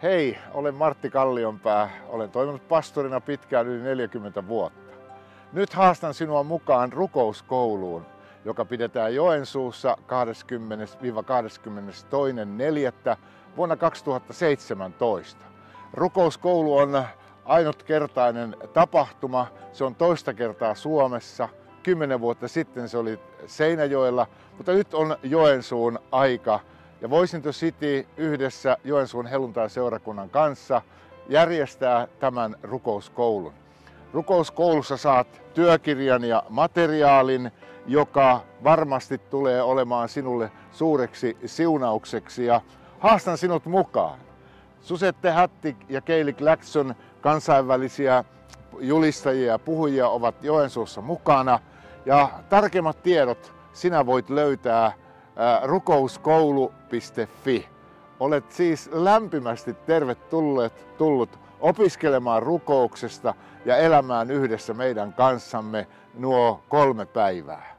Hei, olen Martti Kallionpää. Olen toiminut pastorina pitkään yli 40 vuotta. Nyt haastan sinua mukaan rukouskouluun, joka pidetään Joensuussa 20-22.4. vuonna 2017. Rukouskoulu on ainutkertainen tapahtuma. Se on toista kertaa Suomessa. 10 vuotta sitten se oli Seinäjoella, mutta nyt on Joensuun aika. Ja Voisinto City yhdessä Joensuun helluntai-seurakunnan kanssa järjestää tämän rukouskoulun. Rukouskoulussa saat työkirjan ja materiaalin, joka varmasti tulee olemaan sinulle suureksi siunaukseksi, ja haastan sinut mukaan. Susette Hattig ja Kayleigh Claxton, kansainvälisiä julistajia ja puhujia, ovat Joensuussa mukana, ja tarkemmat tiedot sinä voit löytää rukouskoulu.fi. Olet siis lämpimästi tervetullut opiskelemaan rukouksesta ja elämään yhdessä meidän kanssamme nuo 3 päivää.